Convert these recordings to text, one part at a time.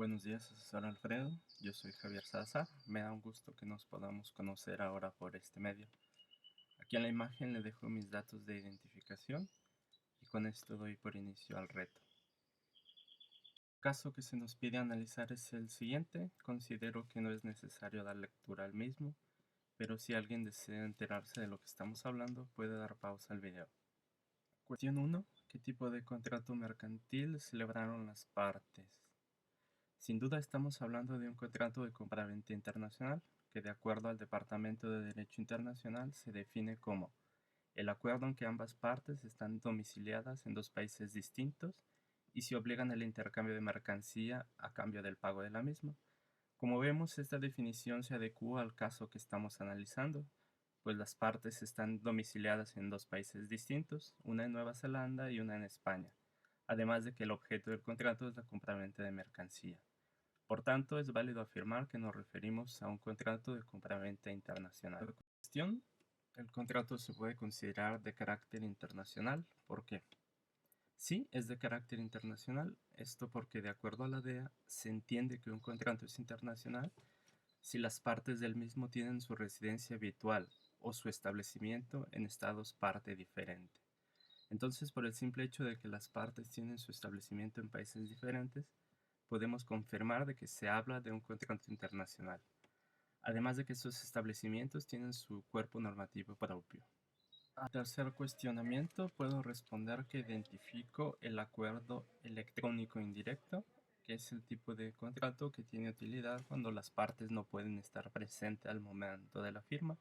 Buenos días, asesor Alfredo. Yo soy Javier Salazar. Me da un gusto que nos podamos conocer ahora por este medio. Aquí en la imagen le dejo mis datos de identificación y con esto doy por inicio al reto. El caso que se nos pide analizar es el siguiente. Considero que no es necesario dar lectura al mismo, pero si alguien desea enterarse de lo que estamos hablando, puede dar pausa al video. Cuestión 1. ¿Qué tipo de contrato mercantil celebraron las partes? Sin duda estamos hablando de un contrato de compraventa internacional, que de acuerdo al Departamento de Derecho Internacional se define como el acuerdo en que ambas partes están domiciliadas en dos países distintos y se obligan al intercambio de mercancía a cambio del pago de la misma. Como vemos, esta definición se adecua al caso que estamos analizando, pues las partes están domiciliadas en dos países distintos, una en Nueva Zelanda y una en España, además de que el objeto del contrato es la compraventa de mercancía. Por tanto, es válido afirmar que nos referimos a un contrato de compraventa internacional. Por cuestión, el contrato se puede considerar de carácter internacional. ¿Por qué? Sí, es de carácter internacional. Esto porque, de acuerdo a la DEA, se entiende que un contrato es internacional si las partes del mismo tienen su residencia habitual o su establecimiento en estados parte diferente. Entonces, por el simple hecho de que las partes tienen su establecimiento en países diferentes, podemos confirmar de que se habla de un contrato internacional, además de que esos establecimientos tienen su cuerpo normativo propio. Al tercer cuestionamiento, puedo responder que identifico el acuerdo electrónico indirecto, que es el tipo de contrato que tiene utilidad cuando las partes no pueden estar presentes al momento de la firma,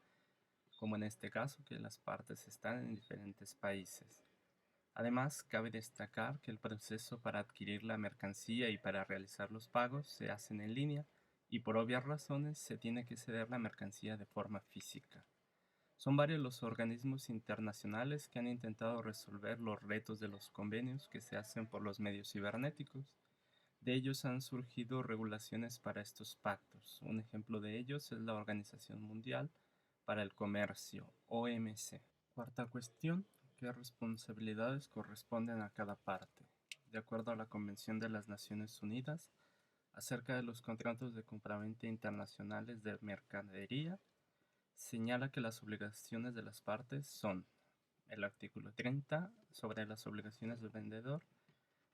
como en este caso que las partes están en diferentes países. Además, cabe destacar que el proceso para adquirir la mercancía y para realizar los pagos se hacen en línea y por obvias razones se tiene que ceder la mercancía de forma física. Son varios los organismos internacionales que han intentado resolver los retos de los convenios que se hacen por los medios cibernéticos. De ellos han surgido regulaciones para estos pactos. Un ejemplo de ellos es la Organización Mundial para el Comercio, OMC. Cuarta cuestión, ¿qué responsabilidades corresponden a cada parte? De acuerdo a la Convención de las Naciones Unidas acerca de los contratos de compraventa internacionales de mercadería, señala que las obligaciones de las partes son el artículo 30 sobre las obligaciones del vendedor.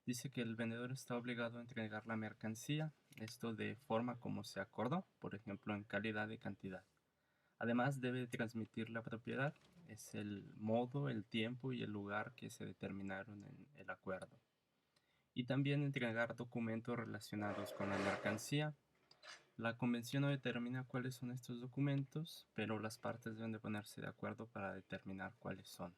Dice que el vendedor está obligado a entregar la mercancía, esto de forma como se acordó, por ejemplo en calidad y cantidad. Además debe transmitir la propiedad, es el modo, el tiempo y el lugar que se determinaron en el acuerdo. Y también entregar documentos relacionados con la mercancía. La convención no determina cuáles son estos documentos, pero las partes deben de ponerse de acuerdo para determinar cuáles son.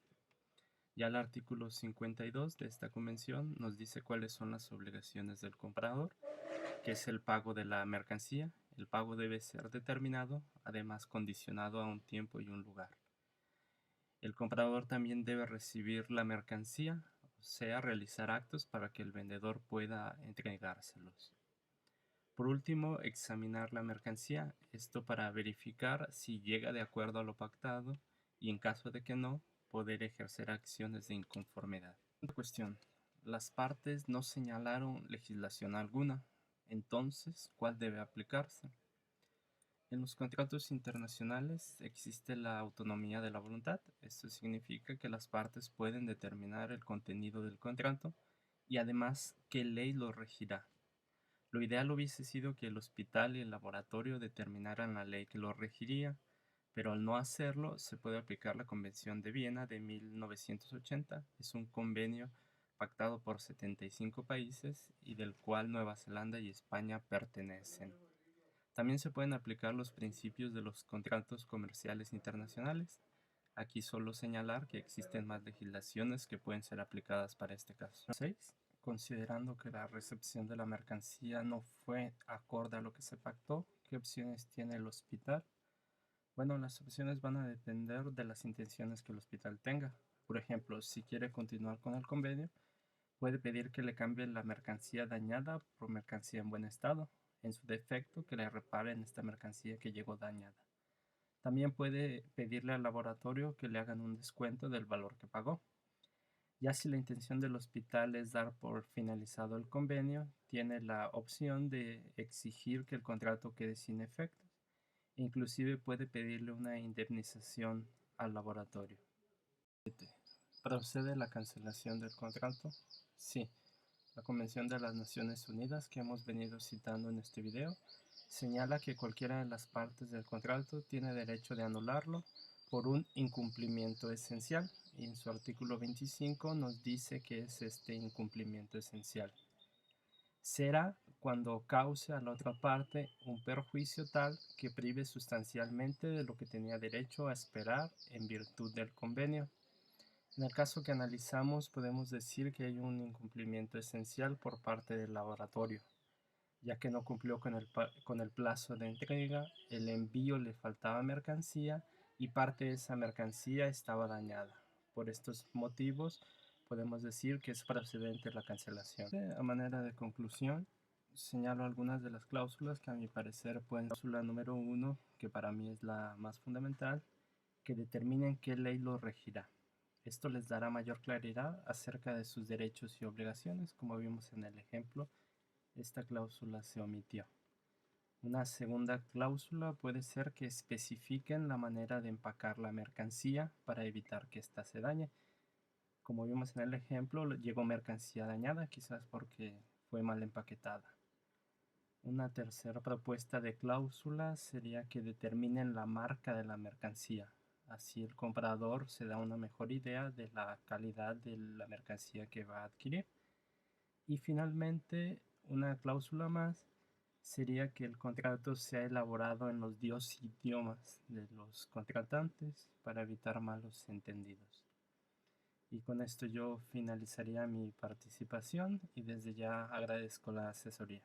Ya el artículo 52 de esta convención nos dice cuáles son las obligaciones del comprador, que es el pago de la mercancía. El pago debe ser determinado, además condicionado a un tiempo y un lugar. El comprador también debe recibir la mercancía, o sea, realizar actos para que el vendedor pueda entregárselos. Por último, examinar la mercancía, esto para verificar si llega de acuerdo a lo pactado y en caso de que no, poder ejercer acciones de inconformidad. Cuestión. Las partes no señalaron legislación alguna, entonces, ¿cuál debe aplicarse? En los contratos internacionales existe la autonomía de la voluntad. Esto significa que las partes pueden determinar el contenido del contrato y además qué ley lo regirá. Lo ideal hubiese sido que el hospital y el laboratorio determinaran la ley que lo regiría, pero al no hacerlo se puede aplicar la Convención de Viena de 1980. Es un convenio pactado por 75 países y del cual Nueva Zelanda y España pertenecen. También se pueden aplicar los principios de los contratos comerciales internacionales. Aquí solo señalar que existen más legislaciones que pueden ser aplicadas para este caso. 6. Considerando que la recepción de la mercancía no fue acorde a lo que se pactó, ¿qué opciones tiene el hospital? Bueno, las opciones van a depender de las intenciones que el hospital tenga. Por ejemplo, si quiere continuar con el convenio, puede pedir que le cambien la mercancía dañada por mercancía en buen estado, en su defecto que le reparen esta mercancía que llegó dañada. También puede pedirle al laboratorio que le hagan un descuento del valor que pagó. Ya si la intención del hospital es dar por finalizado el convenio, tiene la opción de exigir que el contrato quede sin efectos. Inclusive puede pedirle una indemnización al laboratorio. ¿Procede la cancelación del contrato? Sí. La Convención de las Naciones Unidas, que hemos venido citando en este video, señala que cualquiera de las partes del contrato tiene derecho de anularlo por un incumplimiento esencial, y en su artículo 25 nos dice que es este incumplimiento esencial. Será cuando cause a la otra parte un perjuicio tal que prive sustancialmente de lo que tenía derecho a esperar en virtud del convenio. En el caso que analizamos, podemos decir que hay un incumplimiento esencial por parte del laboratorio, ya que no cumplió con el plazo de entrega, el envío le faltaba mercancía y parte de esa mercancía estaba dañada. Por estos motivos, podemos decir que es procedente la cancelación. A manera de conclusión, señalo algunas de las cláusulas que a mi parecer pueden ser. Cláusula número 1, que para mí es la más fundamental, que determinen qué ley lo regirá. Esto les dará mayor claridad acerca de sus derechos y obligaciones. Como vimos en el ejemplo, esta cláusula se omitió. Una segunda cláusula puede ser que especifiquen la manera de empacar la mercancía para evitar que ésta se dañe. Como vimos en el ejemplo, llegó mercancía dañada, quizás porque fue mal empaquetada. Una tercera propuesta de cláusula sería que determinen la marca de la mercancía. Así el comprador se da una mejor idea de la calidad de la mercancía que va a adquirir. Y finalmente, una cláusula más sería que el contrato sea elaborado en los dos idiomas de los contratantes para evitar malos entendidos. Y con esto yo finalizaría mi participación y desde ya agradezco la asesoría.